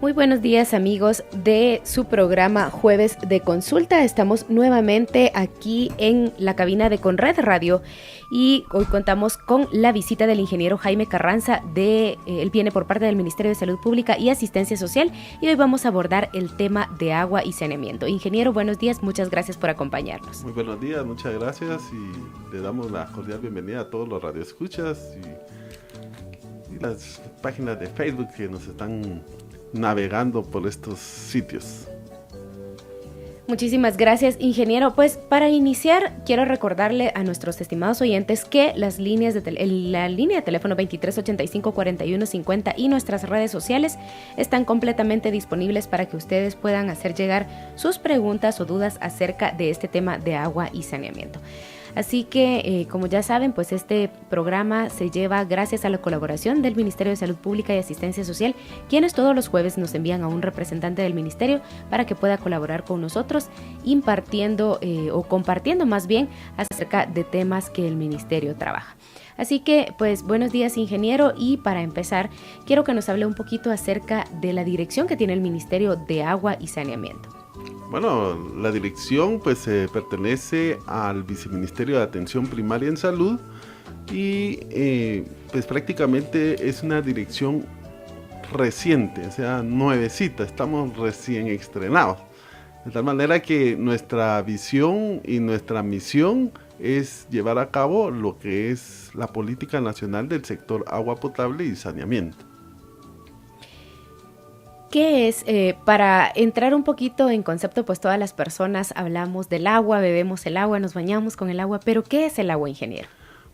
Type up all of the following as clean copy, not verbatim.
Muy buenos días, amigos de su programa Jueves de Consulta. Estamos nuevamente aquí en la cabina de Conred Radio y hoy contamos con la visita del ingeniero Jaime Carranza. Él viene por parte del Ministerio de Salud Pública y Asistencia Social y hoy vamos a abordar el tema de agua y saneamiento. Ingeniero, buenos días, muchas gracias por acompañarnos. Muy buenos días, muchas gracias y le damos la cordial bienvenida a todos los radioescuchas y las páginas de Facebook que nos están navegando por estos sitios. Muchísimas gracias, ingeniero. Pues para iniciar, quiero recordarle a nuestros estimados oyentes que las líneas la línea de teléfono 2385-4150 y nuestras redes sociales están completamente disponibles para que ustedes puedan hacer llegar sus preguntas o dudas acerca de este tema de agua y saneamiento. Así que, como ya saben, pues este programa se lleva gracias a la colaboración del Ministerio de Salud Pública y Asistencia Social, quienes todos los jueves nos envían a un representante del ministerio para que pueda colaborar con nosotros, impartiendo o compartiendo más bien acerca de temas que el ministerio trabaja. Así que, pues, buenos días, ingeniero, y para empezar, quiero que nos hable un poquito acerca de la dirección que tiene el Ministerio de Agua y Saneamiento. Bueno, la dirección pues pertenece al Viceministerio de Atención Primaria en Salud y pues prácticamente es una dirección reciente, o sea, nuevecita, estamos recién estrenados. De tal manera que nuestra visión y nuestra misión es llevar a cabo lo que es la política nacional del sector agua potable y saneamiento. ¿Qué es? Para entrar un poquito en concepto, pues todas las personas hablamos del agua, bebemos el agua, nos bañamos con el agua, pero ¿qué es el agua, ingeniero?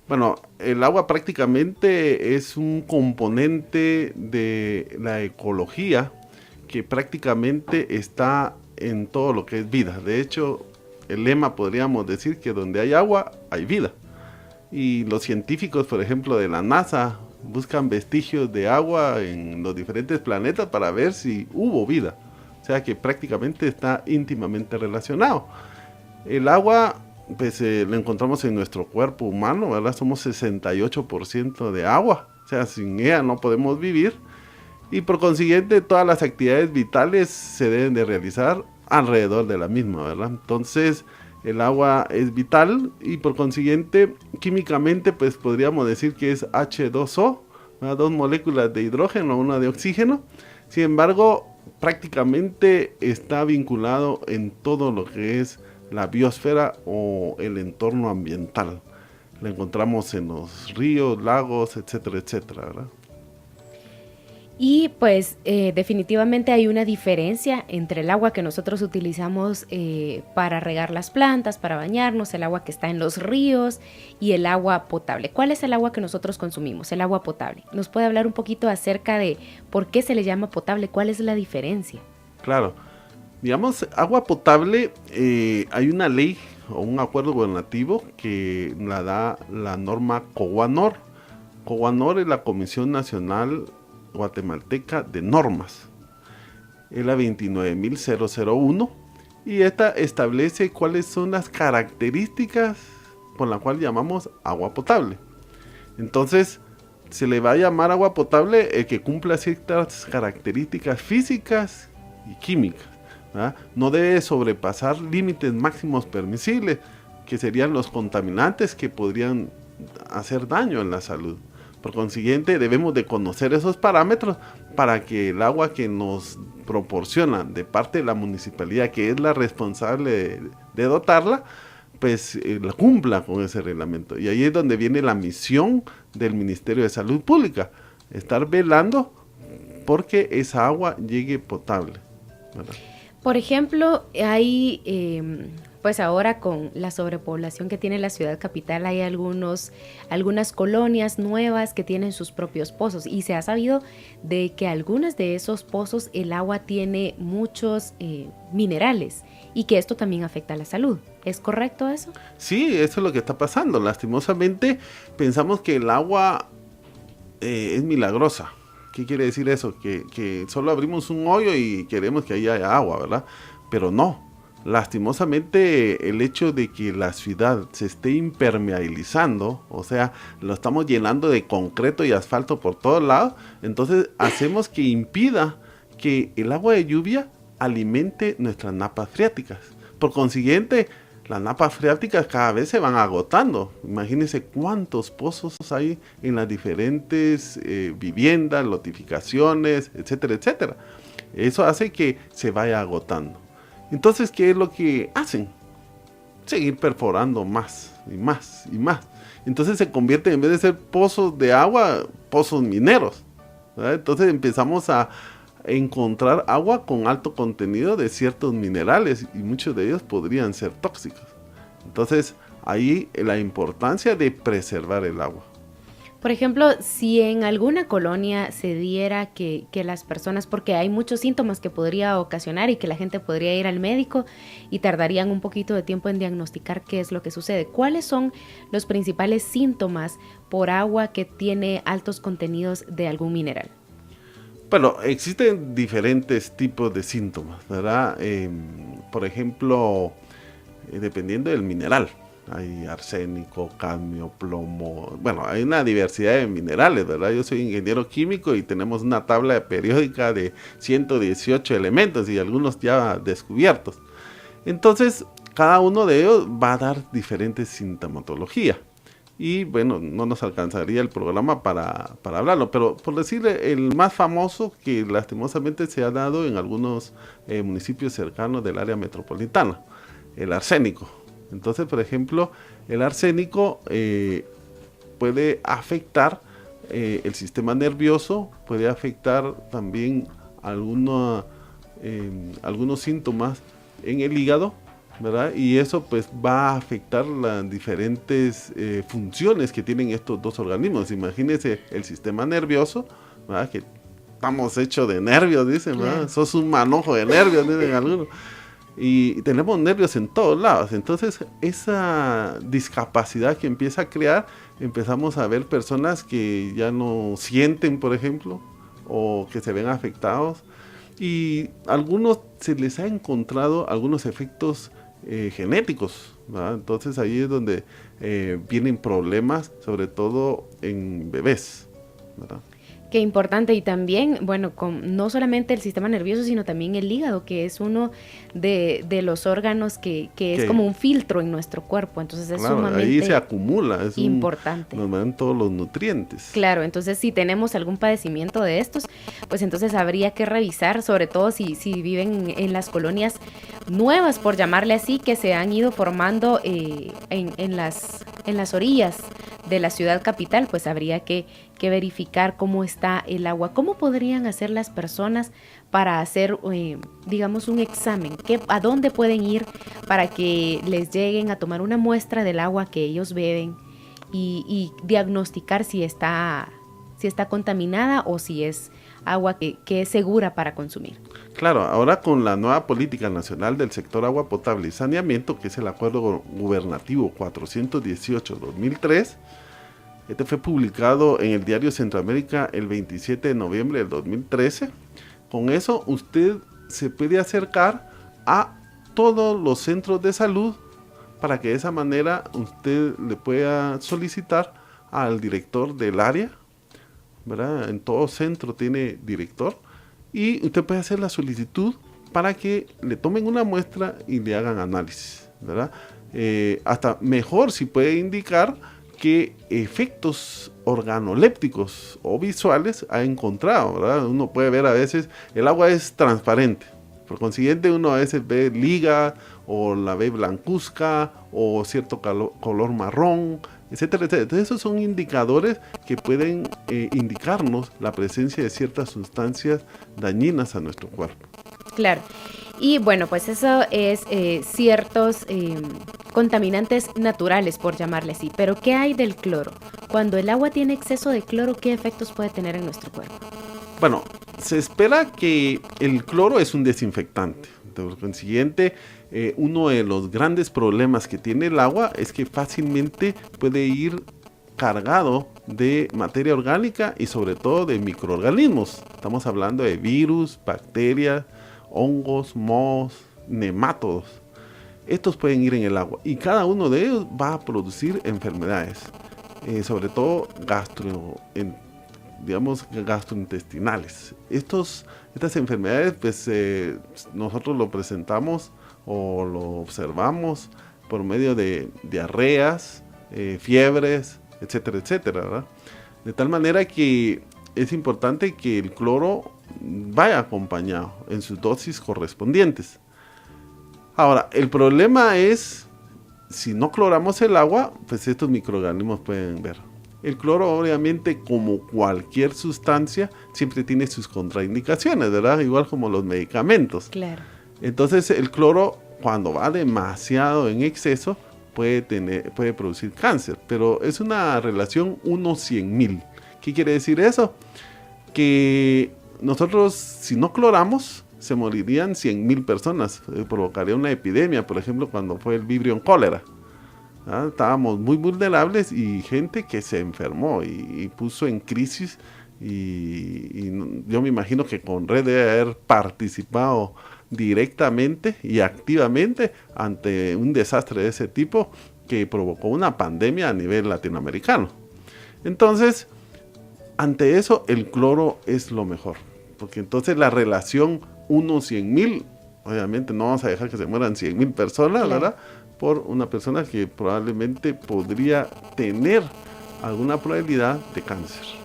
Bueno, el agua prácticamente es un componente de la ecología que prácticamente está en todo lo que es vida. De hecho, el lema podríamos decir que donde hay agua, hay vida. Y los científicos, por ejemplo, de la NASA, buscan vestigios de agua en los diferentes planetas para ver si hubo vida. O sea que prácticamente está íntimamente relacionado. El agua, pues lo encontramos en nuestro cuerpo humano, ¿verdad? Somos 68% de agua. O sea, sin ella no podemos vivir. Y por consiguiente, todas las actividades vitales se deben de realizar alrededor de la misma, ¿verdad? Entonces, el agua es vital y por consiguiente, químicamente, pues podríamos decir que es H2O, ¿verdad? 2 moléculas de hidrógeno, una de oxígeno. Sin embargo, prácticamente está vinculado en todo lo que es la biosfera o el entorno ambiental. Lo encontramos en los ríos, lagos, etcétera, etcétera, ¿verdad? Y pues definitivamente hay una diferencia entre el agua que nosotros utilizamos para regar las plantas, para bañarnos, el agua que está en los ríos y el agua potable. ¿Cuál es el agua que nosotros consumimos? El agua potable. ¿Nos puede hablar un poquito acerca de por qué se le llama potable? ¿Cuál es la diferencia? Claro. Digamos, agua potable, hay una ley o un acuerdo gubernativo que la da la norma COGUANOR. COGUANOR es la Comisión Nacional Guatemalteca de Normas, es la 29.001 y esta establece cuáles son las características por la cual llamamos agua potable. Entonces se le va a llamar agua potable el que cumpla ciertas características físicas y químicas, ¿verdad? No debe sobrepasar límites máximos permisibles, que serían los contaminantes que podrían hacer daño en la salud. Por consiguiente, debemos de conocer esos parámetros para que el agua que nos proporciona de parte de la municipalidad, que es la responsable de dotarla, pues la cumpla con ese reglamento. Y ahí es donde viene la misión del Ministerio de Salud Pública, estar velando porque esa agua llegue potable, ¿verdad? Por ejemplo, hay... pues ahora con la sobrepoblación que tiene la ciudad capital hay algunas colonias nuevas que tienen sus propios pozos y se ha sabido de que algunos de esos pozos el agua tiene muchos minerales y que esto también afecta a la salud. ¿Es correcto eso? Sí, eso es lo que está pasando. Lastimosamente pensamos que el agua es milagrosa. ¿Qué quiere decir eso? Que solo abrimos un hoyo y queremos que ahí haya agua, ¿verdad? Pero no. Lastimosamente el hecho de que la ciudad se esté impermeabilizando, o sea, lo estamos llenando de concreto y asfalto por todos lados, entonces hacemos que impida que el agua de lluvia alimente nuestras napas freáticas. Por consiguiente, las napas freáticas cada vez se van agotando. Imagínense cuántos pozos hay en las diferentes viviendas, lotificaciones, etcétera, etcétera. Eso hace que se vaya agotando. Entonces, ¿qué es lo que hacen? Seguir perforando más y más y más. Entonces se convierte, en vez de ser pozos de agua, pozos mineros, ¿verdad? Entonces empezamos a encontrar agua con alto contenido de ciertos minerales y muchos de ellos podrían ser tóxicos. Entonces ahí la importancia de preservar el agua. Por ejemplo, si en alguna colonia se diera que las personas, porque hay muchos síntomas que podría ocasionar y que la gente podría ir al médico y tardarían un poquito de tiempo en diagnosticar qué es lo que sucede. ¿Cuáles son los principales síntomas por agua que tiene altos contenidos de algún mineral? Bueno, existen diferentes tipos de síntomas, ¿verdad? Por ejemplo, dependiendo del mineral. Hay arsénico, cadmio, plomo, bueno, hay una diversidad de minerales, ¿verdad? Yo soy ingeniero químico y tenemos una tabla periódica de 118 elementos y algunos ya descubiertos. Entonces, cada uno de ellos va a dar diferentes sintomatología. Y bueno, no nos alcanzaría el programa para hablarlo, pero por decirle, el más famoso que lastimosamente se ha dado en algunos municipios cercanos del área metropolitana, el arsénico. Entonces, por ejemplo, el arsénico puede afectar el sistema nervioso, puede afectar también algunos síntomas en el hígado, ¿verdad? Y eso pues va a afectar las diferentes funciones que tienen estos dos organismos. Imagínense el sistema nervioso, ¿verdad? Que estamos hechos de nervios, dicen, ¿verdad? Claro. Sos un manojo de nervios, dicen algunos. Y tenemos nervios en todos lados. Entonces esa discapacidad que empieza a crear, empezamos a ver personas que ya no sienten, por ejemplo, o que se ven afectados, y a algunos se les ha encontrado algunos efectos genéticos, ¿verdad? Entonces ahí es donde vienen problemas, sobre todo en bebés, ¿verdad? Qué importante. Y también, bueno, no solamente el sistema nervioso, sino también el hígado, que es uno de los órganos que es como un filtro en nuestro cuerpo. Entonces es sumamente ahí se acumula, es importante. Nos dan todos los nutrientes. Claro, entonces si tenemos algún padecimiento de estos, pues entonces habría que revisar, sobre todo si viven en las colonias nuevas, por llamarle así, que se han ido formando en las orillas de la ciudad capital, pues habría que verificar cómo está el agua. ¿Cómo podrían hacer las personas para hacer, digamos, un examen? ¿A dónde pueden ir para que les lleguen a tomar una muestra del agua que ellos beben y diagnosticar si está contaminada o si es agua que es segura para consumir? Claro, ahora con la nueva política nacional del sector agua potable y saneamiento, que es el acuerdo gubernativo 418-2003, este fue publicado en el diario Centroamérica el 27 de noviembre del 2013. Con eso usted se puede acercar a todos los centros de salud para que de esa manera usted le pueda solicitar al director del área, ¿verdad? En todo centro tiene director, y usted puede hacer la solicitud para que le tomen una muestra y le hagan análisis, ¿verdad? Hasta mejor si puede indicar qué efectos organolépticos o visuales ha encontrado, ¿verdad? Uno puede ver a veces, el agua es transparente, por consiguiente uno a veces ve liga o la ve blancuzca o cierto color marrón, etcétera, etcétera. Entonces esos son indicadores que pueden indicarnos la presencia de ciertas sustancias dañinas a nuestro cuerpo. Claro. Y bueno, pues eso es ciertos contaminantes naturales, por llamarle así. Pero ¿qué hay del cloro? Cuando el agua tiene exceso de cloro, ¿qué efectos puede tener en nuestro cuerpo? Bueno, se espera que el cloro es un desinfectante. Por consiguiente, uno de los grandes problemas que tiene el agua es que fácilmente puede ir cargado de materia orgánica y sobre todo de microorganismos. Estamos hablando de virus, bacterias, hongos, mohos, nemátodos. Estos pueden ir en el agua y cada uno de ellos va a producir enfermedades, sobre todo digamos, gastrointestinales. Estas enfermedades, pues nosotros lo presentamos o lo observamos por medio de diarreas, fiebres, etcétera, etcétera, ¿verdad? De tal manera que es importante que el cloro vaya acompañado en sus dosis correspondientes. Ahora, el problema es, si no cloramos el agua, pues estos microorganismos pueden ver. El cloro, obviamente, como cualquier sustancia, siempre tiene sus contraindicaciones, ¿verdad? Igual como los medicamentos. Claro. Entonces, el cloro, cuando va demasiado en exceso, puede producir cáncer, pero es una relación 1:100,000. ¿Qué quiere decir eso? Que nosotros, si no cloramos, se morirían 100,000 personas. Provocaría una epidemia, por ejemplo, cuando fue el Vibrio cólera. Estábamos muy vulnerables y gente que se enfermó y puso en crisis. Y yo me imagino que Conred debe haber participado directamente y activamente ante un desastre de ese tipo que provocó una pandemia a nivel latinoamericano. Entonces, ante eso, el cloro es lo mejor, porque entonces la relación 1:100,000, obviamente no vamos a dejar que se mueran 100,000 personas, claro, ¿verdad? Por una persona que probablemente podría tener alguna probabilidad de cáncer.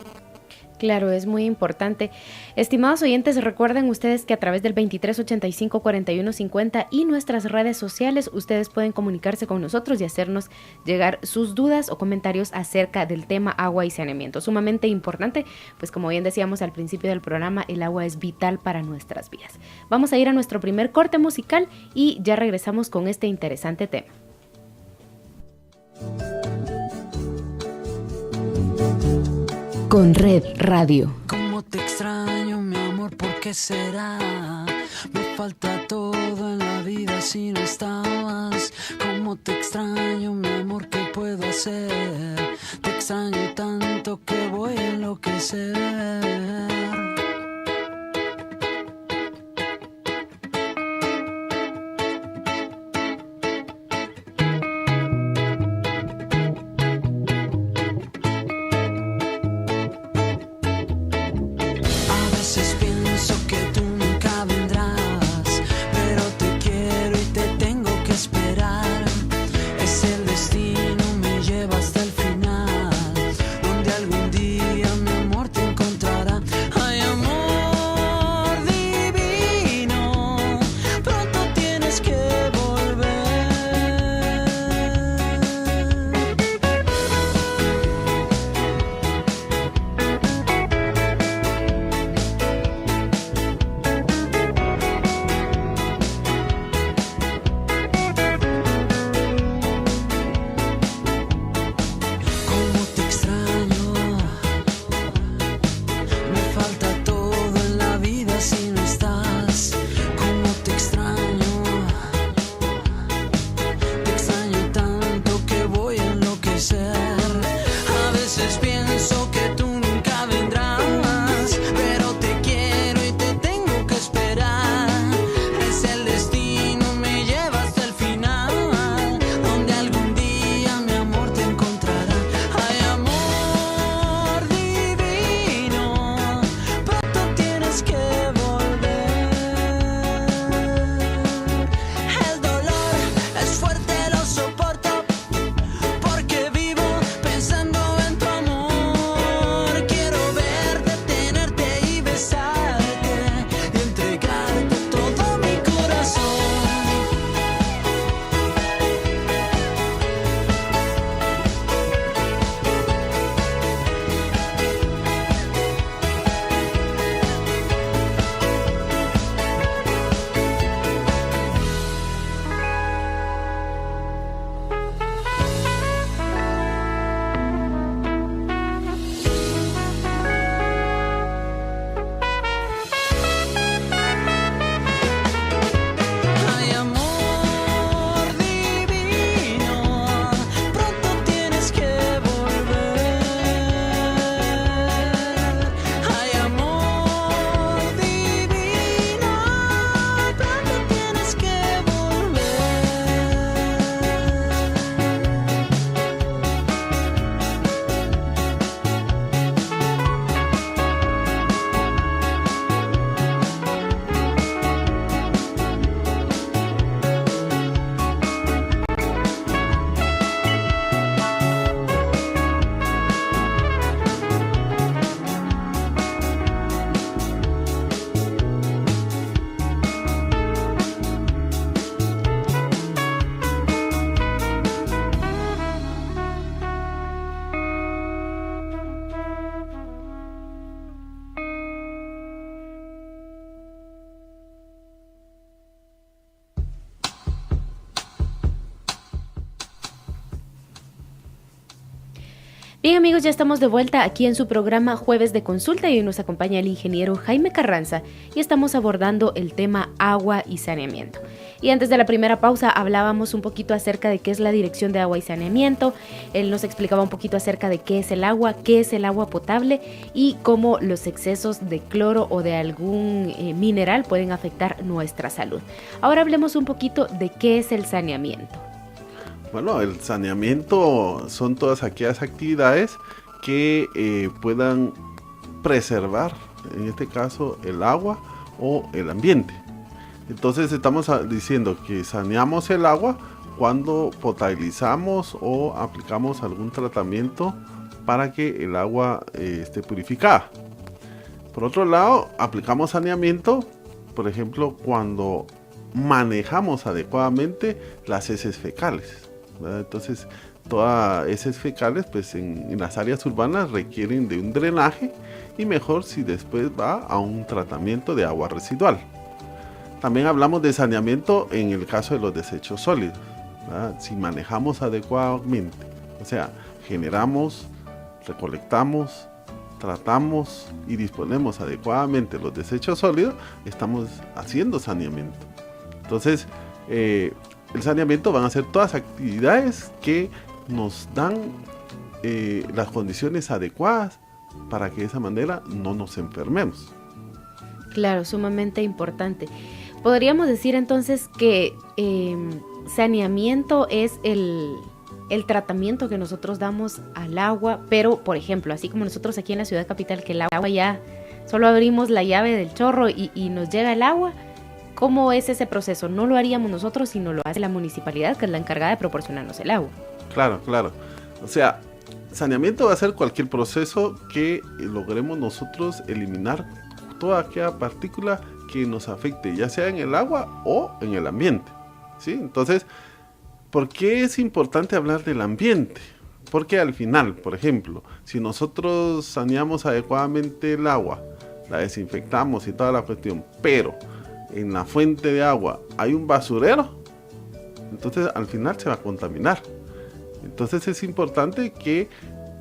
Claro, es muy importante. Estimados oyentes, recuerden ustedes que a través del 2385-4150 y nuestras redes sociales, ustedes pueden comunicarse con nosotros y hacernos llegar sus dudas o comentarios acerca del tema agua y saneamiento. Sumamente importante, pues como bien decíamos al principio del programa, el agua es vital para nuestras vidas. Vamos a ir a nuestro primer corte musical y ya regresamos con este interesante tema. Conred Radio. Cómo te extraño, mi amor, ¿por qué será? Me falta todo en la vida si no estabas. Cómo te extraño, mi amor, ¿qué puedo hacer? Te extraño tanto que voy a enloquecer. Bien amigos, ya estamos de vuelta aquí en su programa Jueves de Consulta y hoy nos acompaña el ingeniero Jaime Carranza y estamos abordando el tema agua y saneamiento. Y antes de la primera pausa hablábamos un poquito acerca de qué es la Dirección de Agua y Saneamiento. Él nos explicaba un poquito acerca de qué es el agua potable y cómo los excesos de cloro o de algún mineral pueden afectar nuestra salud. Ahora hablemos un poquito de qué es el saneamiento. Bueno, el saneamiento son todas aquellas actividades que puedan preservar, en este caso, el agua o el ambiente. Entonces estamos diciendo que saneamos el agua cuando potabilizamos o aplicamos algún tratamiento para que el agua esté purificada. Por otro lado, aplicamos saneamiento, por ejemplo, cuando manejamos adecuadamente las heces fecales, ¿verdad? Entonces, todas heces fecales, pues en las áreas urbanas requieren de un drenaje y mejor si después va a un tratamiento de agua residual. También hablamos de saneamiento en el caso de los desechos sólidos, ¿verdad? Si manejamos adecuadamente, o sea, generamos, recolectamos, tratamos y disponemos adecuadamente los desechos sólidos, estamos haciendo saneamiento. Entonces, el saneamiento van a ser todas actividades que nos dan las condiciones adecuadas para que de esa manera no nos enfermemos. Claro, sumamente importante. Podríamos decir entonces que saneamiento es el tratamiento que nosotros damos al agua, pero por ejemplo, así como nosotros aquí en la ciudad capital, que el agua ya solo abrimos la llave del chorro y nos llega el agua. ¿Cómo es ese proceso? No lo haríamos nosotros, sino lo hace la municipalidad, que es la encargada de proporcionarnos el agua. Claro. O sea, saneamiento va a ser cualquier proceso que logremos nosotros eliminar toda aquella partícula que nos afecte, ya sea en el agua o en el ambiente, ¿sí? Entonces, ¿por qué es importante hablar del ambiente? Porque al final, por ejemplo, si nosotros saneamos adecuadamente el agua, la desinfectamos y toda la cuestión, pero en la fuente de agua hay un basurero, entonces al final se va a contaminar. Entonces es importante que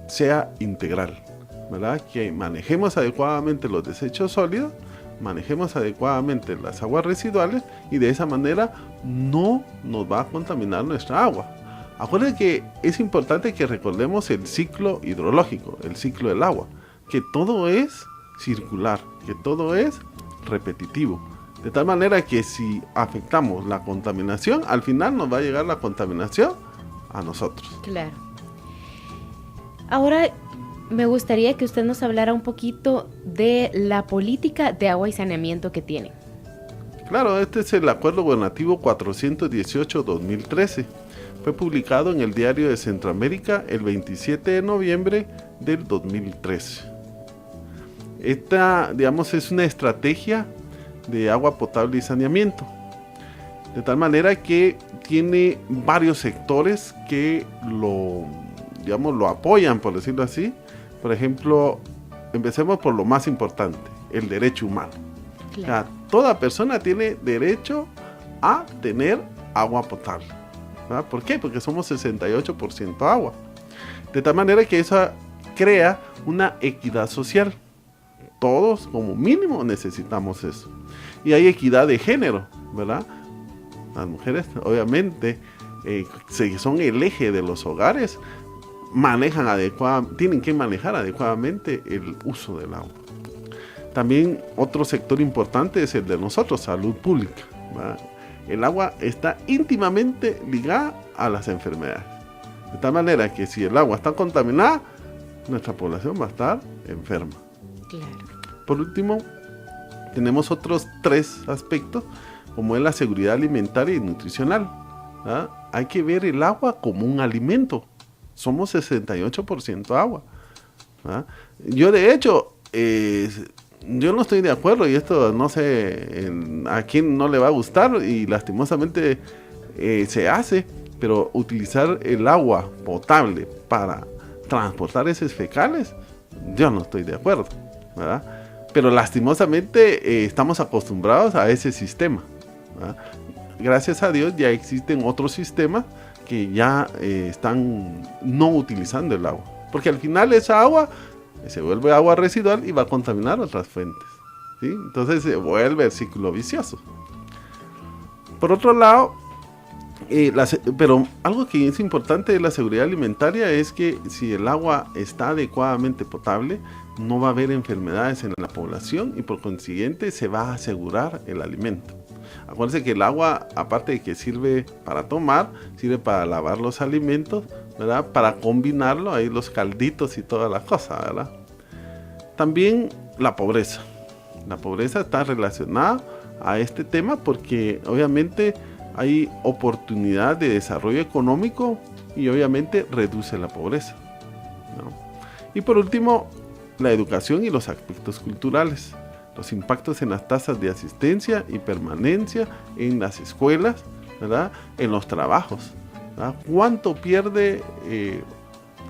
sea integral, ¿verdad? Que manejemos adecuadamente los desechos sólidos, manejemos adecuadamente las aguas residuales y de esa manera no nos va a contaminar nuestra agua. Acuérdense que es importante que recordemos el ciclo hidrológico, el ciclo del agua, que todo es circular, que todo es repetitivo. De tal manera que si afectamos la contaminación, al final nos va a llegar la contaminación a nosotros. Claro. Ahora me gustaría que usted nos hablara un poquito de la política de agua y saneamiento que tienen. Claro, este es el Acuerdo Gubernativo 418-2013. Fue publicado en el Diario de Centroamérica el 27 de noviembre del 2013. Esta, digamos, es una estrategia de agua potable y saneamiento, de tal manera que tiene varios sectores que lo apoyan, por decirlo así. Por ejemplo, empecemos por lo más importante, el derecho humano. Claro. O sea, toda persona tiene derecho a tener agua potable, ¿verdad? ¿Por qué? Porque somos 68% agua, de tal manera que eso crea una equidad social. Todos como mínimo necesitamos eso. Y hay equidad de género, ¿verdad? Las mujeres obviamente son el eje de los hogares, tienen que manejar adecuadamente el uso del agua. También otro sector importante es el de nosotros, salud pública, ¿verdad? El agua está íntimamente ligada a las enfermedades, de tal manera que si el agua está contaminada, nuestra población va a estar enferma. Claro. Por último, tenemos otros 3 aspectos, como es la seguridad alimentaria y nutricional, ¿verdad? Hay que ver el agua como un alimento. Somos 68% agua, ¿verdad? Yo de hecho, yo no estoy de acuerdo, y esto no sé a quién no le va a gustar, y lastimosamente se hace, pero utilizar el agua potable para transportar heces fecales, yo no estoy de acuerdo, ¿verdad? Pero lastimosamente estamos acostumbrados a ese sistema, ¿verdad? Gracias a Dios ya existen otros sistemas que ya están no utilizando el agua. porque al final esa agua se vuelve agua residual y va a contaminar otras fuentes, ¿sí? Entonces se vuelve el ciclo vicioso. Por otro lado, pero algo que es importante de la seguridad alimentaria es que si el agua está adecuadamente potable, no va a haber enfermedades en la población y por consiguiente se va a asegurar el alimento. Acuérdense que el agua, aparte de que sirve para tomar, sirve para lavar los alimentos, ¿verdad? Para combinarlo, ahí los calditos y toda la cosa, ¿verdad? También la pobreza. La pobreza está relacionada a este tema porque obviamente hay oportunidad de desarrollo económico y obviamente reduce la pobreza, ¿no? Y por último, la educación y los aspectos culturales. Los impactos en las tasas de asistencia y permanencia en las escuelas, ¿verdad? En los trabajos, ¿verdad? ¿Cuánto pierde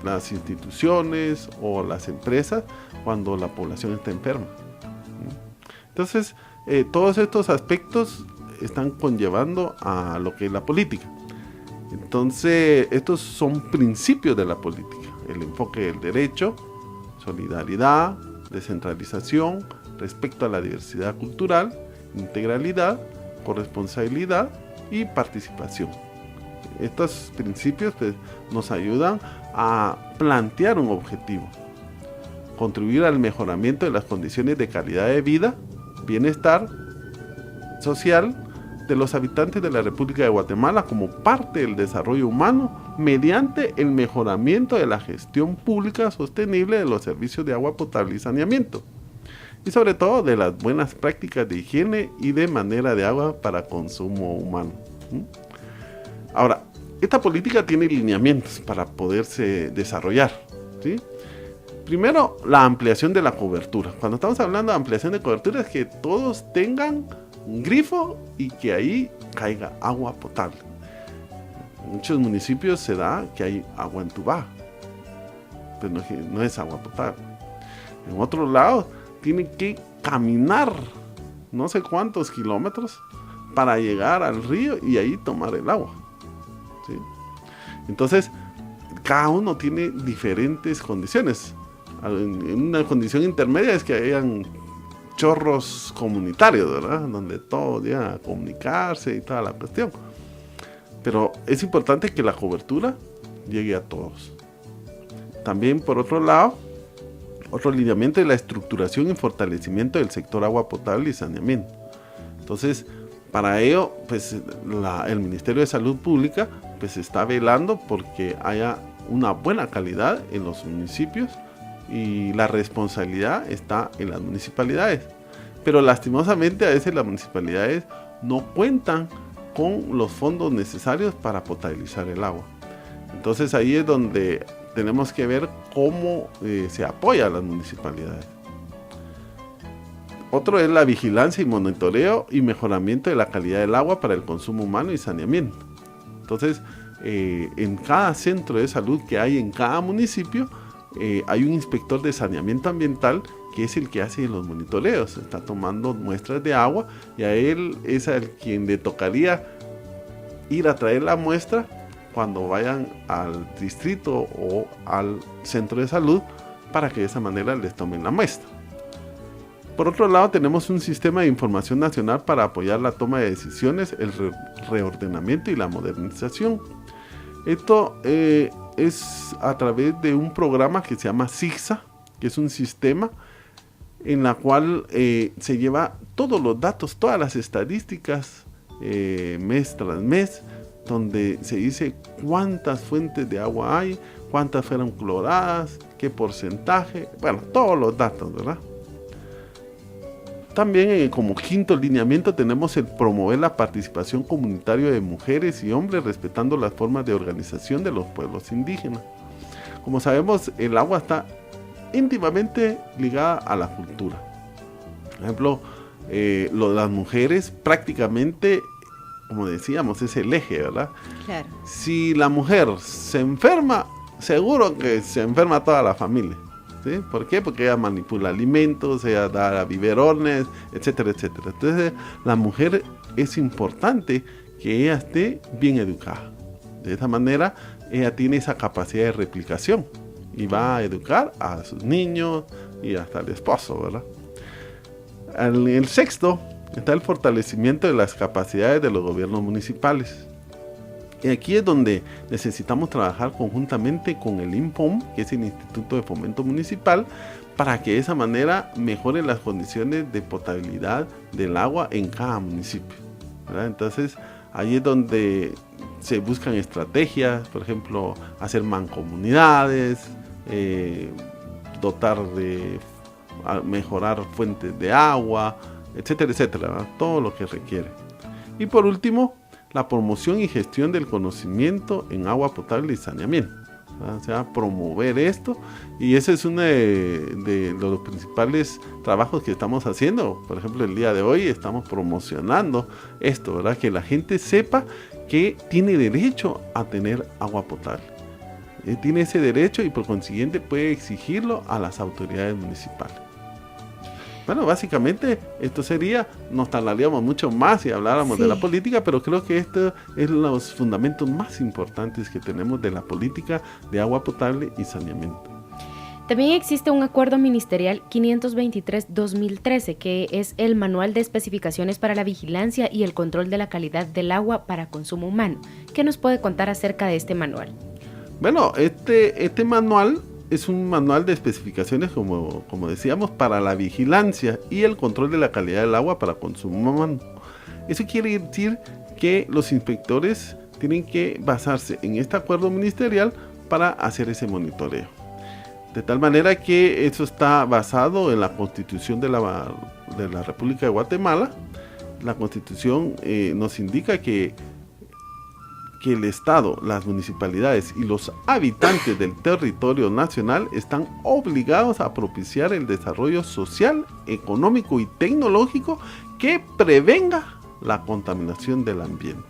las instituciones o las empresas cuando la población está enferma? Entonces, todos estos aspectos están conllevando a lo que es la política. Entonces, estos son principios de la política: el enfoque del derecho, solidaridad, descentralización, respecto a la diversidad cultural, integralidad, corresponsabilidad y participación. Estos principios pues, nos ayudan a plantear un objetivo: contribuir al mejoramiento de las condiciones de calidad de vida, bienestar social de los habitantes de la República de Guatemala como parte del desarrollo humano mediante el mejoramiento de la gestión pública sostenible de los servicios de agua potable y saneamiento, y sobre todo de las buenas prácticas de higiene y de manera de agua para consumo humano. Ahora, esta política tiene lineamientos para poderse desarrollar, ¿sí? Primero, la ampliación de la cobertura. Cuando estamos hablando de ampliación de cobertura es que todos tengan un grifo y que ahí caiga agua potable. En muchos municipios se da que hay agua entubada, pero no es agua potable. En otros lados tienen que caminar no sé cuántos kilómetros para llegar al río y ahí tomar el agua, ¿sí? Entonces, cada uno tiene diferentes condiciones. En una condición intermedia es que hayan chorros comunitarios, ¿verdad? Donde todos llegan a comunicarse y toda la cuestión. Pero es importante que la cobertura llegue a todos. También, por otro lado, otro lineamiento es la estructuración y fortalecimiento del sector agua potable y saneamiento. Entonces, para ello, pues, el Ministerio de Salud Pública pues, está velando porque haya una buena calidad en los municipios y la responsabilidad está en las municipalidades. Pero lastimosamente a veces las municipalidades no cuentan con los fondos necesarios para potabilizar el agua. Entonces ahí es donde tenemos que ver cómo se apoya a las municipalidades. Otro es la vigilancia y monitoreo y mejoramiento de la calidad del agua para el consumo humano y saneamiento. Entonces, en cada centro de salud que hay en cada municipio, hay un inspector de saneamiento ambiental que es el que hace los monitoreos. Está tomando muestras de agua y a él es al quien le tocaría ir a traer la muestra cuando vayan al distrito o al centro de salud para que de esa manera les tomen la muestra. Por otro lado, tenemos un sistema de información nacional para apoyar la toma de decisiones, el reordenamiento y la modernización. Esto es a través de un programa que se llama SIGSA, que es un sistema en la cual se lleva todos los datos, todas las estadísticas mes tras mes, donde se dice cuántas fuentes de agua hay, cuántas fueron cloradas, qué porcentaje, bueno, todos los datos, ¿verdad? También como quinto lineamiento tenemos el promover la participación comunitaria de mujeres y hombres respetando las formas de organización de los pueblos indígenas. Como sabemos, el agua está íntimamente ligada a la cultura. Por ejemplo, las mujeres prácticamente, como decíamos, es el eje, ¿verdad? Claro. Si la mujer se enferma, seguro que se enferma toda la familia. ¿Sí? ¿Por qué? Porque ella manipula alimentos, ella da biberones, etcétera, etcétera. Entonces, la mujer es importante que ella esté bien educada. De esa manera, ella tiene esa capacidad de replicación y va a educar a sus niños y hasta el esposo, ¿verdad? El sexto está el fortalecimiento de las capacidades de los gobiernos municipales. Y aquí es donde necesitamos trabajar conjuntamente con el INPOM, que es el Instituto de Fomento Municipal, para que de esa manera mejoren las condiciones de potabilidad del agua en cada municipio, ¿verdad? Entonces, ahí es donde se buscan estrategias, por ejemplo, hacer mancomunidades, mejorar fuentes de agua, etcétera, etcétera, ¿verdad? Todo lo que requiere. Y por último, la promoción y gestión del conocimiento en agua potable y saneamiento, ¿verdad? O sea, promover esto, y ese es uno de los principales trabajos que estamos haciendo. Por ejemplo, el día de hoy estamos promocionando esto, ¿verdad? Que la gente sepa que tiene derecho a tener agua potable. Tiene ese derecho y por consiguiente puede exigirlo a las autoridades municipales. Bueno, básicamente esto sería, nos tardaríamos mucho más si habláramos de la política, pero creo que estos son los fundamentos más importantes que tenemos de la política de agua potable y saneamiento. También existe un acuerdo ministerial 523-2013, que es el Manual de Especificaciones para la Vigilancia y el Control de la Calidad del Agua para Consumo Humano. ¿Qué nos puede contar acerca de este manual? Bueno, este manual es un manual de especificaciones, como decíamos, para la vigilancia y el control de la calidad del agua para consumo humano. Eso quiere decir que los inspectores tienen que basarse en este acuerdo ministerial para hacer ese monitoreo. De tal manera que eso está basado en la Constitución de la República de Guatemala. La Constitución nos indica que el Estado, las municipalidades y los habitantes del territorio nacional están obligados a propiciar el desarrollo social, económico y tecnológico que prevenga la contaminación del ambiente,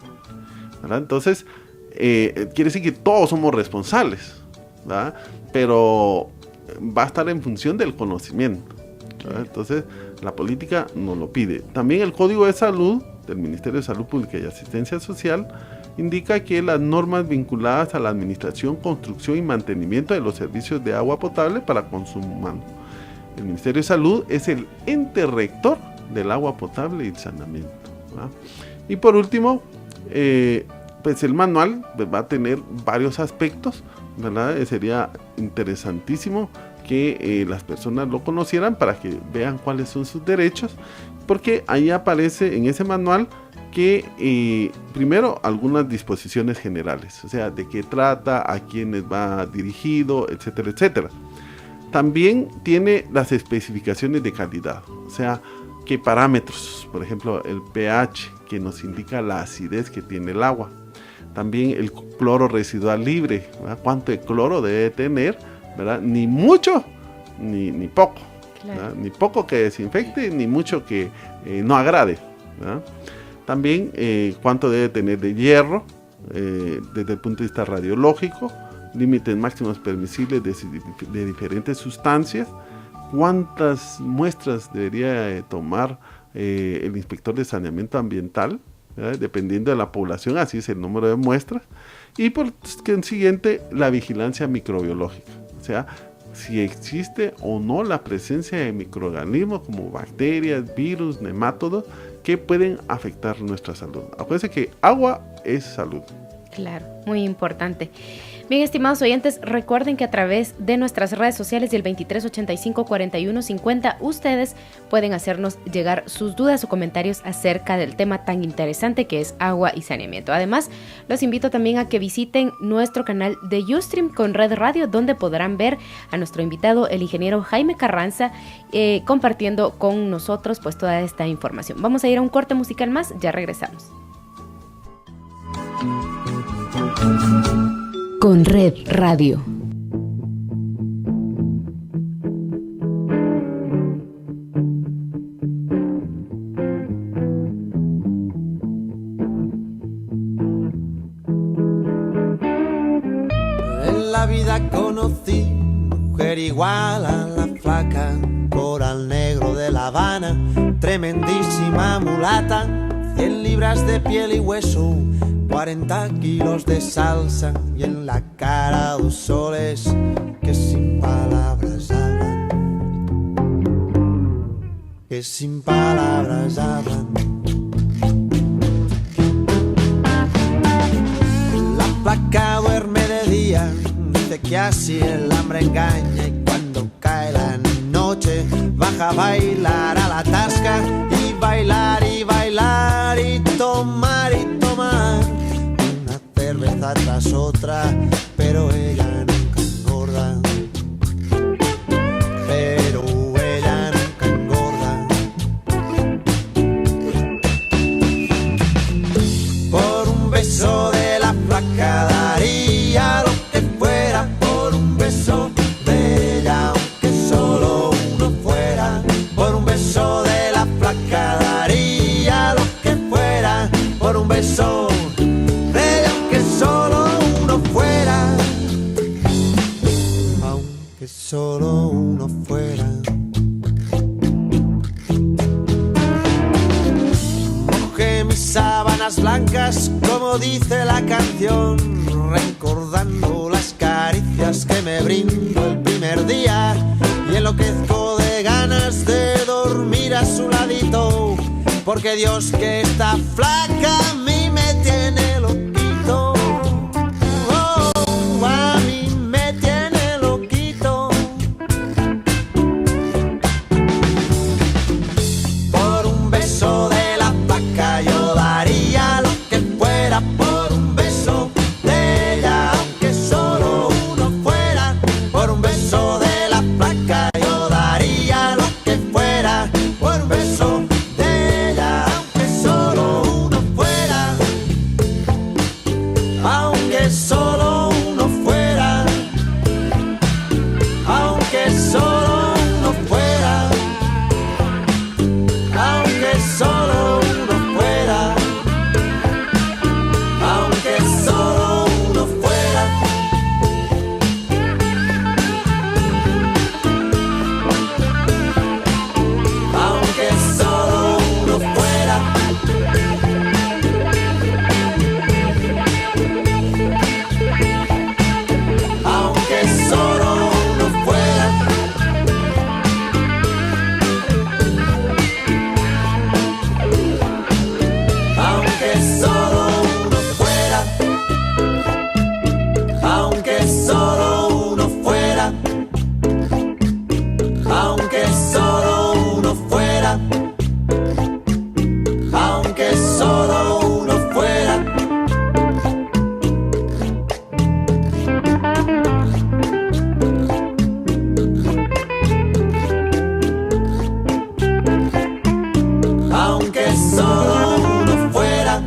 ¿verdad? Entonces, quiere decir que todos somos responsables, ¿verdad? Pero va a estar en función del conocimiento, ¿verdad? Entonces, la política nos lo pide. También el Código de Salud del Ministerio de Salud Pública y Asistencia Social indica que las normas vinculadas a la administración, construcción y mantenimiento de los servicios de agua potable para consumo humano. El Ministerio de Salud es el ente rector del agua potable y el saneamiento, ¿verdad? Y por último, pues el manual va a tener varios aspectos, ¿verdad? Sería interesantísimo que las personas lo conocieran para que vean cuáles son sus derechos, porque ahí aparece en ese manual que primero algunas disposiciones generales, o sea, de qué trata, a quiénes va dirigido, etcétera, etcétera. También tiene las especificaciones de calidad, o sea, qué parámetros, por ejemplo, el pH, que nos indica la acidez que tiene el agua. También el cloro residual libre, ¿verdad? Cuánto de cloro debe tener, ¿verdad? Ni mucho ni poco, claro. Ni poco que desinfecte, ni mucho que no agrade, ¿verdad? También cuánto debe tener de hierro desde el punto de vista radiológico, límites máximos permisibles de diferentes sustancias, cuántas muestras debería tomar el inspector de saneamiento ambiental, ¿verdad? Dependiendo de la población, así es el número de muestras, y por consiguiente la vigilancia microbiológica, o sea, si existe o no la presencia de microorganismos como bacterias, virus, nemátodos que pueden afectar nuestra salud. Acuérdense que agua es salud. Claro, muy importante. Bien, estimados oyentes, recuerden que a través de nuestras redes sociales y el 2385-4150 ustedes pueden hacernos llegar sus dudas o comentarios acerca del tema tan interesante que es agua y saneamiento. Además, los invito también a que visiten nuestro canal de Ustream con Red Radio, donde podrán ver a nuestro invitado, el ingeniero Jaime Carranza, compartiendo con nosotros pues toda esta información. Vamos a ir a un corte musical más, ya regresamos. Con Red Radio. En la vida conocí mujer igual a la flaca, coral negro de La Habana, tremendísima mulata, 100 libras de piel y hueso, 40 kilos de salsa y en la cara 2 soles que sin que sin palabras hablan. La flaca duerme de día, dice que así el hambre engaña, y cuando cae la noche baja a bailar a la tasca, y bailar y bailar y tomar una cerveza tras otra, pero ella nunca engorda. Pero ella nunca engorda. Por un beso de la flaca daría lo que fuera, por un beso de ella, aunque solo uno fuera. Por un beso de la flaca daría lo que fuera, por un beso de ella, aunque solo uno fuera. Aunque solo uno fuera. Mojé mis sábanas blancas, como dice la canción, recordando las caricias que me brindó el primer día, y enloquezco de ganas de dormir a su ladito, porque Dios que está flaca a mí me tiene loquito. Oh, a mí me tiene loquito. Por un beso de la flaca yo daría lo que fuera, por un beso de ella, aunque solo uno fuera. Por un beso de la flaca yo daría lo que fuera, por un beso de ella, aunque solo uno fuera. Aunque solo uno fuera. Aunque solo uno fuera. Aunque solo uno fuera. Aunque solo uno fuera. Aunque solo uno fuera. Aunque solo uno fuera. Aunque solo uno fuera. Aunque solo uno fuera. Aunque solo uno fuera. Aunque solo uno fuera.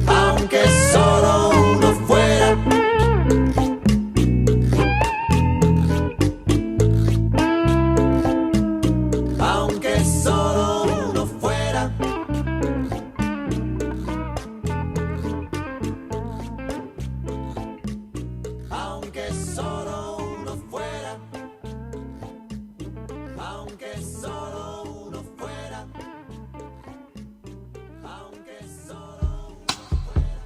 Aunque solo uno fuera. Aunque solo uno fuera. Aunque solo uno fuera. Aunque solo uno fuera. Aunque solo uno fuera. Aunque solo uno fuera.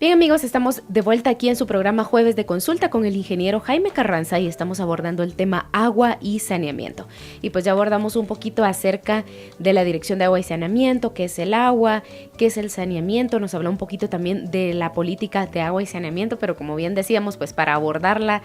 Bien amigos, estamos de vuelta aquí en su programa Jueves de Consulta con el ingeniero Jaime Carranza y estamos abordando el tema agua y saneamiento. Y pues ya abordamos un poquito acerca de la Dirección de Agua y Saneamiento, qué es el agua, qué es el saneamiento, nos habló un poquito también de la política de agua y saneamiento, pero como bien decíamos, pues para abordarla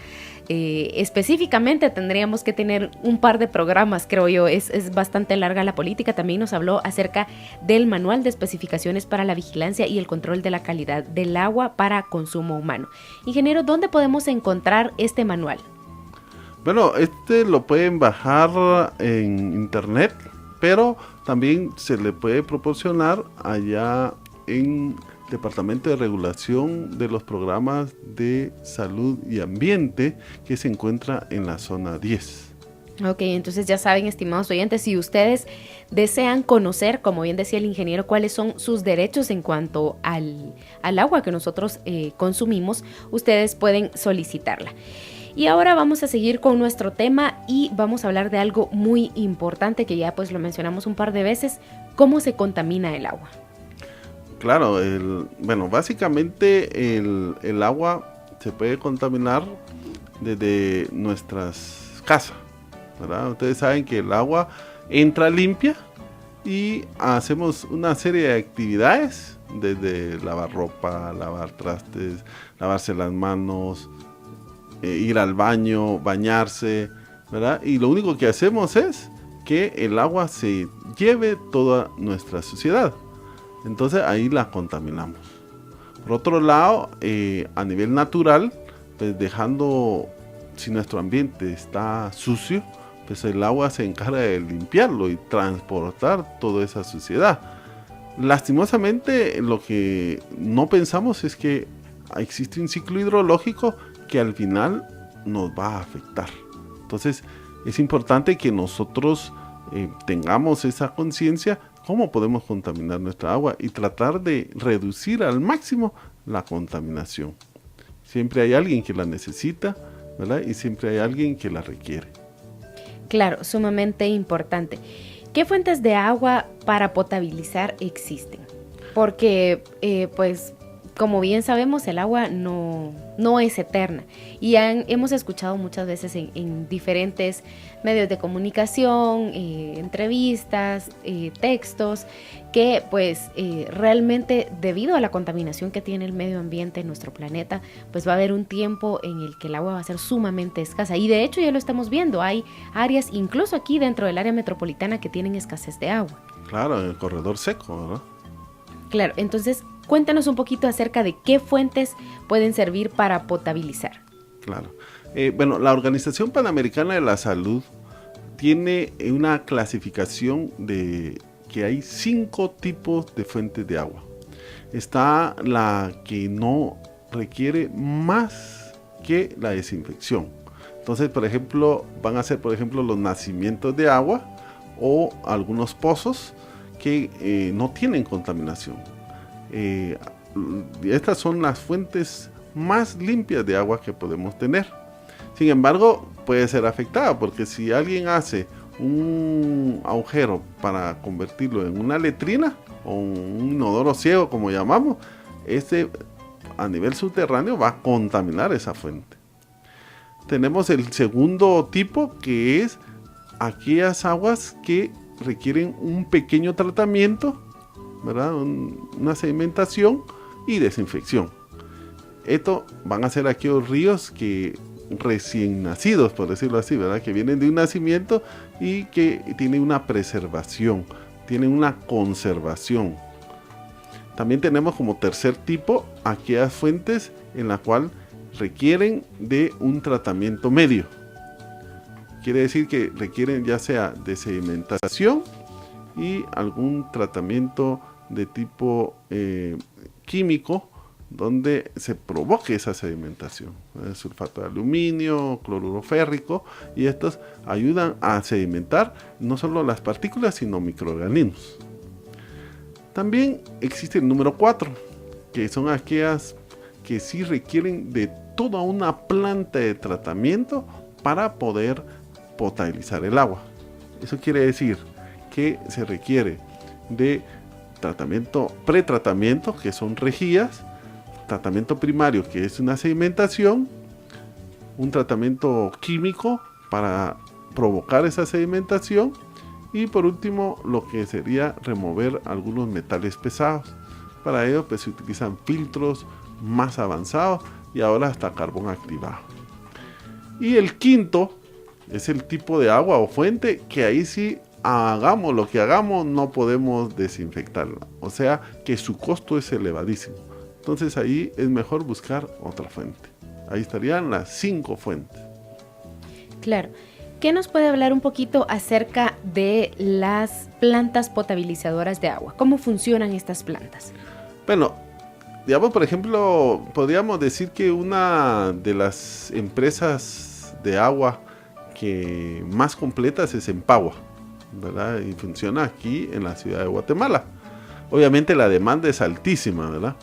específicamente tendríamos que tener un par de programas, creo yo, es bastante larga la política. También nos habló acerca del manual de especificaciones para la vigilancia y el control de la calidad del agua para consumo humano. Ingeniero, ¿dónde podemos encontrar este manual? Bueno, lo pueden bajar en internet, pero también se le puede proporcionar allá en Departamento de Regulación de los Programas de Salud y Ambiente, que se encuentra en la zona 10. Ok, entonces ya saben, estimados oyentes, si ustedes desean conocer, como bien decía el ingeniero, cuáles son sus derechos en cuanto al agua que nosotros consumimos, ustedes pueden solicitarla. Y ahora vamos a seguir con nuestro tema y vamos a hablar de algo muy importante que ya pues lo mencionamos un par de veces: cómo se contamina el agua. Claro, básicamente el agua se puede contaminar desde nuestras casas, ¿verdad? Ustedes saben que el agua entra limpia y hacemos una serie de actividades, desde lavar ropa, lavar trastes, lavarse las manos, ir al baño, bañarse, ¿verdad? Y lo único que hacemos es que el agua se lleve toda nuestra suciedad. Entonces ahí la contaminamos. Por otro lado, a nivel natural, pues si nuestro ambiente está sucio, pues el agua se encarga de limpiarlo y transportar toda esa suciedad. Lastimosamente, lo que no pensamos es que existe un ciclo hidrológico que al final nos va a afectar. Entonces, es importante que nosotros tengamos esa conciencia, cómo podemos contaminar nuestra agua y tratar de reducir al máximo la contaminación. Siempre hay alguien que la necesita, ¿verdad? Y siempre hay alguien que la requiere. Claro, sumamente importante. ¿Qué fuentes de agua para potabilizar existen? Porque, pues, como bien sabemos, el agua no es eterna. Y hemos escuchado muchas veces en diferentes medios de comunicación, entrevistas, textos, que pues realmente debido a la contaminación que tiene el medio ambiente en nuestro planeta, pues va a haber un tiempo en el que el agua va a ser sumamente escasa. Y de hecho ya lo estamos viendo, hay áreas, incluso aquí dentro del área metropolitana, que tienen escasez de agua. Claro, en el corredor seco, ¿verdad? Claro, entonces cuéntanos un poquito acerca de qué fuentes pueden servir para potabilizar. Claro. La Organización Panamericana de la Salud tiene una clasificación de que hay 5 tipos de fuentes de agua. Está la que no requiere más que la desinfección. Entonces, por ejemplo, van a ser, los nacimientos de agua o algunos pozos que no tienen contaminación. Estas son las fuentes más limpias de agua que podemos tener. Sin embargo, puede ser afectada, porque si alguien hace un agujero para convertirlo en una letrina o un inodoro ciego, como llamamos, a nivel subterráneo va a contaminar esa fuente. Tenemos el segundo tipo, que es aquellas aguas que requieren un pequeño tratamiento, ¿verdad? Una sedimentación y desinfección. Esto van a ser aquellos ríos que recién nacidos, por decirlo así, ¿verdad? Que vienen de un nacimiento y que tienen una preservación, tienen una conservación. También tenemos como tercer tipo aquellas fuentes en la cual requieren de un tratamiento medio. Quiere decir que requieren ya sea de sedimentación y algún tratamiento de tipo químico, donde se provoque esa sedimentación, sulfato de aluminio, cloruro férrico, y estos ayudan a sedimentar no solo las partículas, sino microorganismos. También existe el número 4, que son aquellas que sí requieren de toda una planta de tratamiento para poder potabilizar el agua. Eso quiere decir que se requiere de pretratamiento, que son rejillas, tratamiento primario, que es una sedimentación, un tratamiento químico para provocar esa sedimentación, y por último lo que sería remover algunos metales pesados. Para ello pues se utilizan filtros más avanzados y ahora hasta carbón activado. Y el quinto es el tipo de agua o fuente que ahí sí, hagamos lo que hagamos, no podemos desinfectarla, o sea que su costo es elevadísimo. Entonces ahí es mejor buscar otra fuente. Ahí estarían las 5 fuentes. Claro. ¿Qué nos puede hablar un poquito acerca de las plantas potabilizadoras de agua? ¿Cómo funcionan estas plantas? Bueno, digamos, por ejemplo, podríamos decir que una de las empresas de agua que más completas es Empagua, ¿verdad? Y funciona aquí en la ciudad de Guatemala. Obviamente la demanda es altísima, ¿verdad?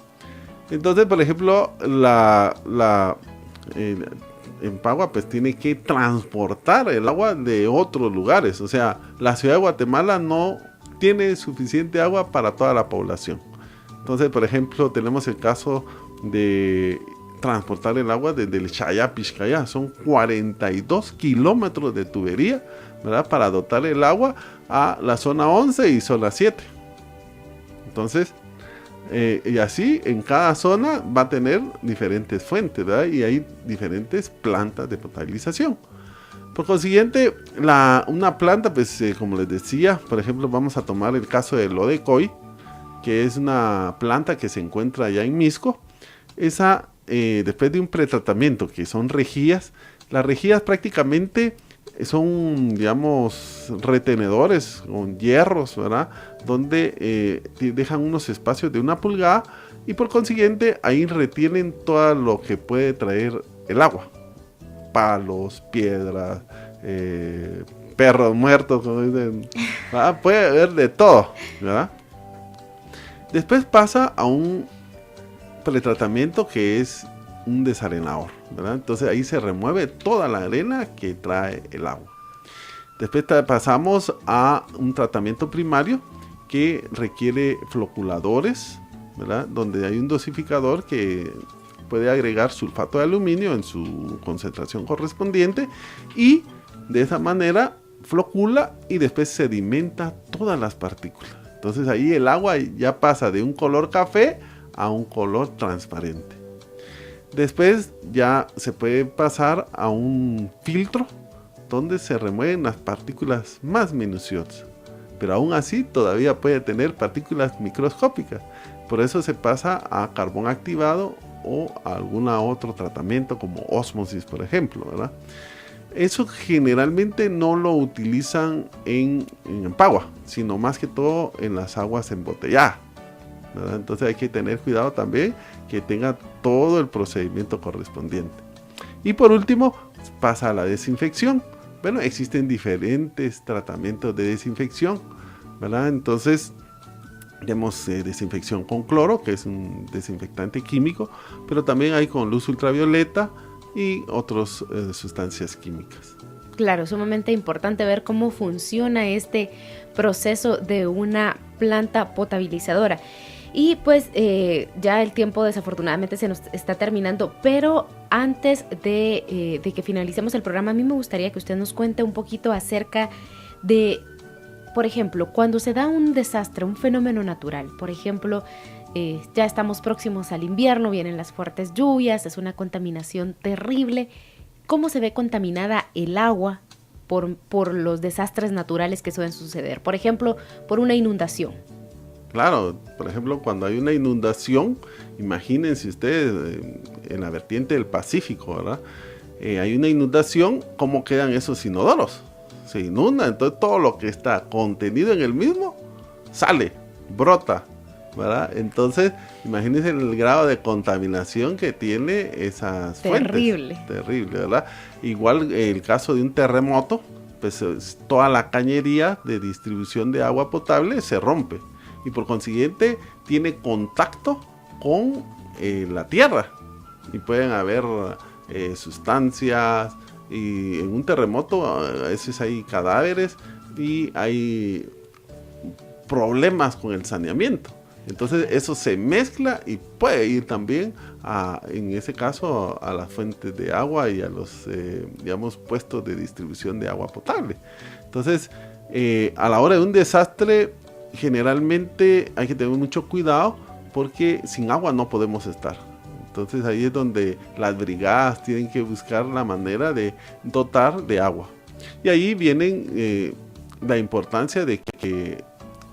Entonces, por ejemplo, Empagua pues tiene que transportar el agua de otros lugares. O sea, la ciudad de Guatemala no tiene suficiente agua para toda la población. Entonces, por ejemplo, tenemos el caso de transportar el agua desde el Chayá, Pixcayá. Son 42 kilómetros de tubería, ¿verdad? Para dotar el agua a la zona 11 y zona 7. Entonces, y así en cada zona va a tener diferentes fuentes, ¿verdad? Y hay diferentes plantas de potabilización. Por consiguiente, una planta, pues como les decía, por ejemplo, vamos a tomar el caso de Lodecoy, que es una planta que se encuentra allá en Misco. Esa, después de un pretratamiento, que son rejillas, las rejillas prácticamente son, digamos, retenedores con hierros, ¿verdad? Donde dejan unos espacios de 1 pulgada y por consiguiente ahí retienen todo lo que puede traer el agua. Palos, piedras, perros muertos, como dicen, ¿verdad? Puede haber de todo, ¿verdad? Después pasa a un pretratamiento que es un desarenador, ¿verdad? Entonces ahí se remueve toda la arena que trae el agua. Después pasamos a un tratamiento primario que requiere floculadores, ¿verdad? Donde hay un dosificador que puede agregar sulfato de aluminio en su concentración correspondiente y de esa manera flocula y después sedimenta todas las partículas. Entonces ahí el agua ya pasa de un color café a un color transparente. Después ya se puede pasar a un filtro donde se remueven las partículas más minuciosas, pero aún así todavía puede tener partículas microscópicas. Por eso se pasa a carbón activado o a algún otro tratamiento como ósmosis, por ejemplo, ¿verdad? Eso generalmente no lo utilizan en Empagua, sino más que todo en las aguas embotelladas, ¿verdad? Entonces hay que tener cuidado también que tenga todo el procedimiento correspondiente. Y por último pasa a la desinfección. Bueno, existen diferentes tratamientos de desinfección, ¿verdad? Entonces tenemos desinfección con cloro, que es un desinfectante químico, pero también hay con luz ultravioleta y otras sustancias químicas. Claro, sumamente importante ver cómo funciona este proceso de una planta potabilizadora. Y pues ya el tiempo desafortunadamente se nos está terminando, pero antes de que finalicemos el programa, a mí me gustaría que usted nos cuente un poquito acerca de, por ejemplo, cuando se da un desastre, un fenómeno natural, por ejemplo, ya estamos próximos al invierno, vienen las fuertes lluvias, es una contaminación terrible. ¿Cómo se ve contaminada el agua por los desastres naturales que suelen suceder? Por ejemplo, por una inundación. Claro, por ejemplo, cuando hay una inundación, imagínense ustedes en la vertiente del Pacífico, ¿verdad? Hay una inundación, ¿cómo quedan esos inodoros? Se inunda, entonces todo lo que está contenido en el mismo sale, brota, ¿verdad? Entonces, imagínense el grado de contaminación que tiene esas fuentes. Terrible, ¿verdad? Igual el caso de un terremoto, pues toda la cañería de distribución de agua potable se rompe. Y por consiguiente tiene contacto con la tierra y pueden haber sustancias, y en un terremoto a veces hay cadáveres y hay problemas con el saneamiento. Entonces eso se mezcla y puede ir también en ese caso a las fuentes de agua y a los digamos puestos de distribución de agua potable. Entonces a la hora de un desastre generalmente hay que tener mucho cuidado porque sin agua no podemos estar. Entonces ahí es donde las brigadas tienen que buscar la manera de dotar de agua. Y ahí viene la importancia de que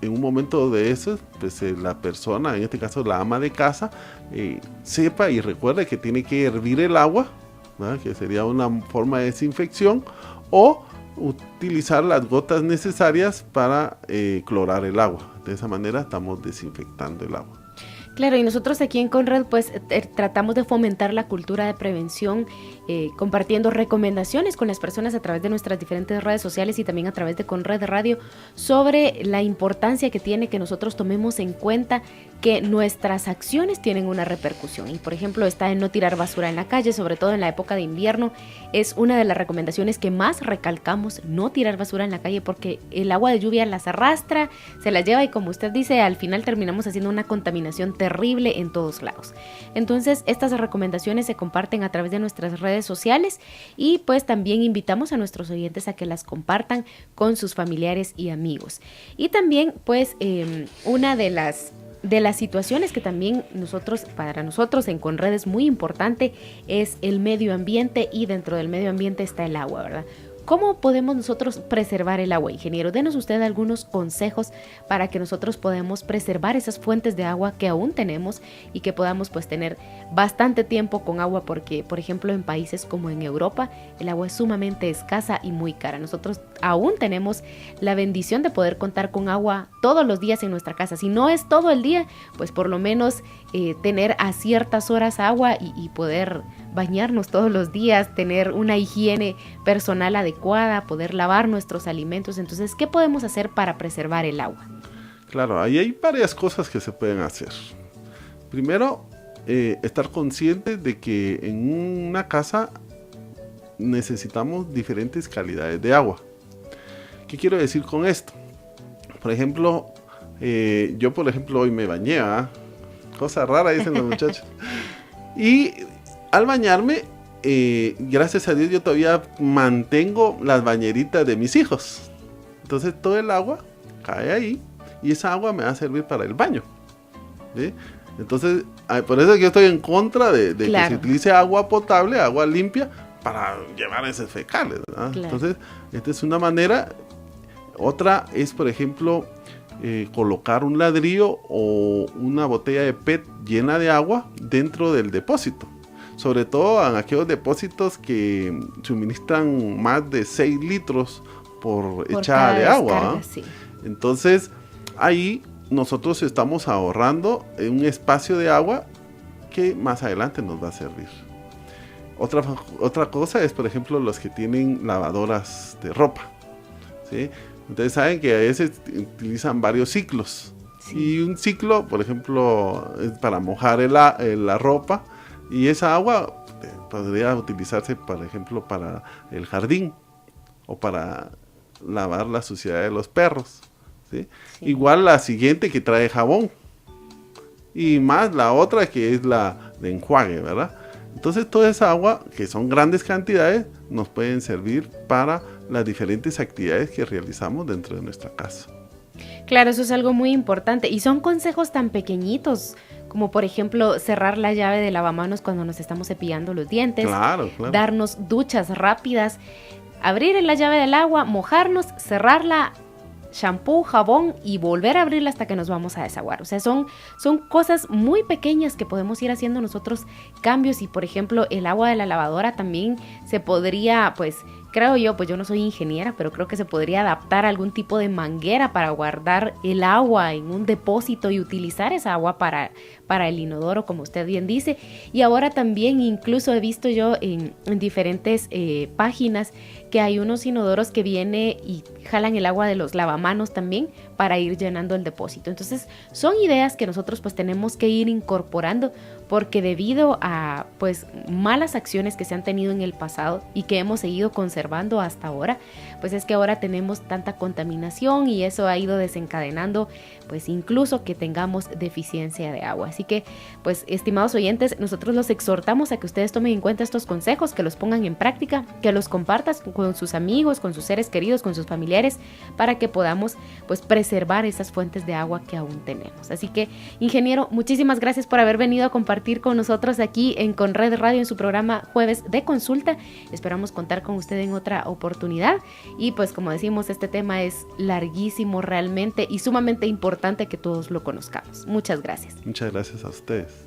en un momento de eso, pues la persona, en este caso la ama de casa, sepa y recuerde que tiene que hervir el agua, ¿verdad? Que sería una forma de desinfección, o utilizar las gotas necesarias para clorar el agua. De esa manera estamos desinfectando el agua. Claro, y nosotros aquí en Conred pues tratamos de fomentar la cultura de prevención, compartiendo recomendaciones con las personas a través de nuestras diferentes redes sociales y también a través de Conred Radio sobre la importancia que tiene que nosotros tomemos en cuenta que nuestras acciones tienen una repercusión. Y por ejemplo está en no tirar basura en la calle, sobre todo en la época de invierno, es una de las recomendaciones que más recalcamos, no tirar basura en la calle porque el agua de lluvia las arrastra, se las lleva y como usted dice, al final terminamos haciendo una contaminación terrible en todos lados. Entonces, estas recomendaciones se comparten a través de nuestras redes sociales y pues también invitamos a nuestros oyentes a que las compartan con sus familiares y amigos. Y también pues una de las situaciones que también para nosotros en Conred es muy importante es el medio ambiente, y dentro del medio ambiente está el agua, ¿verdad? ¿Cómo podemos nosotros preservar el agua, ingeniero? Denos usted algunos consejos para que nosotros podamos preservar esas fuentes de agua que aún tenemos y que podamos pues tener bastante tiempo con agua, porque por ejemplo en países como en Europa el agua es sumamente escasa y muy cara. Nosotros aún tenemos la bendición de poder contar con agua todos los días en nuestra casa. Si no es todo el día, pues por lo menos tener a ciertas horas agua y poder bañarnos todos los días, tener una higiene personal adecuada, poder lavar nuestros alimentos. Entonces, ¿qué podemos hacer para preservar el agua? Claro, ahí hay varias cosas que se pueden hacer. Primero, estar conscientes de que en una casa necesitamos diferentes calidades de agua. ¿Qué quiero decir con esto? Por ejemplo, yo por ejemplo hoy me bañé, ¿ah? Cosa rara dicen los muchachos. Y al bañarme, gracias a Dios yo todavía mantengo las bañeritas de mis hijos. Entonces todo el agua cae ahí y esa agua me va a servir para el baño, ¿sí? Entonces, por eso yo estoy en contra de claro, que se utilice agua potable, agua limpia, para llevar heces fecales, ¿verdad? Claro. Entonces, esta es una manera. Otra es, por ejemplo, colocar un ladrillo o una botella de PET llena de agua dentro del depósito. Sobre todo en aquellos depósitos que suministran más de 6 litros por echada de agua. Descarga, sí. Entonces, ahí nosotros estamos ahorrando un espacio de agua que más adelante nos va a servir. Otra cosa es, por ejemplo, los que tienen lavadoras de ropa, ¿sí? Entonces saben que a veces utilizan varios ciclos. Sí. Y un ciclo, por ejemplo, es para mojar la ropa, y esa agua podría utilizarse, por ejemplo, para el jardín o para lavar la suciedad de los perros, ¿sí? Sí. Igual la siguiente que trae jabón, y más la otra que es la de enjuague, ¿verdad? Entonces toda esa agua, que son grandes cantidades, nos pueden servir para las diferentes actividades que realizamos dentro de nuestra casa. Claro, eso es algo muy importante, y son consejos tan pequeñitos como por ejemplo cerrar la llave de lavamanos cuando nos estamos cepillando los dientes, claro. Darnos duchas rápidas, abrir la llave del agua, mojarnos, cerrarla, shampoo, jabón y volver a abrirla hasta que nos vamos a desaguar. O sea, son cosas muy pequeñas que podemos ir haciendo nosotros cambios. Y por ejemplo el agua de la lavadora también se podría, pues creo yo, pues yo no soy ingeniera, pero creo que se podría adaptar a algún tipo de manguera para guardar el agua en un depósito y utilizar esa agua para el inodoro, como usted bien dice. Y ahora también incluso he visto yo en diferentes páginas que hay unos inodoros que viene y jalan el agua de los lavamanos también para ir llenando el depósito. Entonces son ideas que nosotros pues tenemos que ir incorporando, porque debido a pues malas acciones que se han tenido en el pasado y que hemos seguido conservando hasta ahora, pues es que ahora tenemos tanta contaminación, y eso ha ido desencadenando pues incluso que tengamos deficiencia de agua. Así que pues estimados oyentes, nosotros los exhortamos a que ustedes tomen en cuenta estos consejos, que los pongan en práctica, que los compartan con sus amigos, con sus seres queridos, con sus familiares, para que podamos pues preservar esas fuentes de agua que aún tenemos. Así que ingeniero, muchísimas gracias por haber venido a compartir con nosotros aquí en Conred Radio en su programa Jueves de Consulta. Esperamos contar con usted en otra oportunidad, y pues como decimos, este tema es larguísimo realmente y sumamente importante que todos lo conozcamos. Muchas gracias. Muchas gracias a ustedes.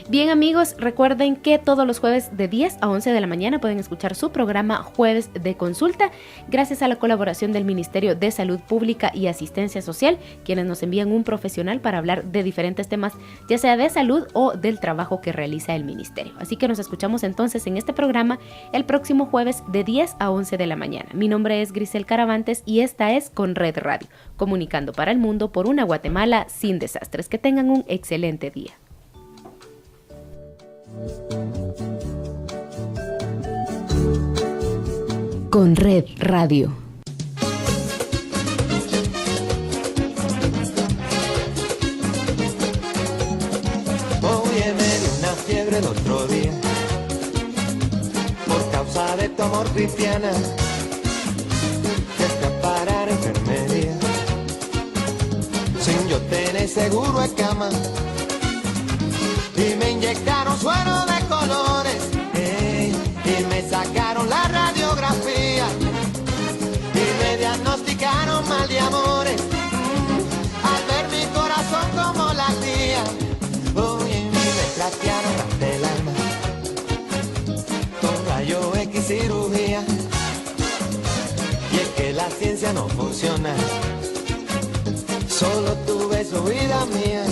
Bien amigos, recuerden que todos los jueves de 10 a 11 de la mañana pueden escuchar su programa Jueves de Consulta, gracias a la colaboración del Ministerio de Salud Pública y Asistencia Social, quienes nos envían un profesional para hablar de diferentes temas, ya sea de salud o del trabajo que realiza el Ministerio. Así que nos escuchamos entonces en este programa el próximo jueves de 10 a 11 de la mañana. Mi nombre es Grisel Caravantes y esta es Conred Radio, comunicando para el mundo por una Guatemala sin desastres. Que tengan un excelente día. Conred Radio. el otro día. Por causa de tu amor, Cristiana, fuiste a parar a enfermería. Sin yo tener seguro de cama, y me inyectaron suero de colores, y me sacaron la radiografía, y me diagnosticaron mal de amores, al ver mi corazón como latía. Oye, me trastearon ante el alma con rayo X cirugía, y es que la ciencia no funciona, solo tu beso, vida mía.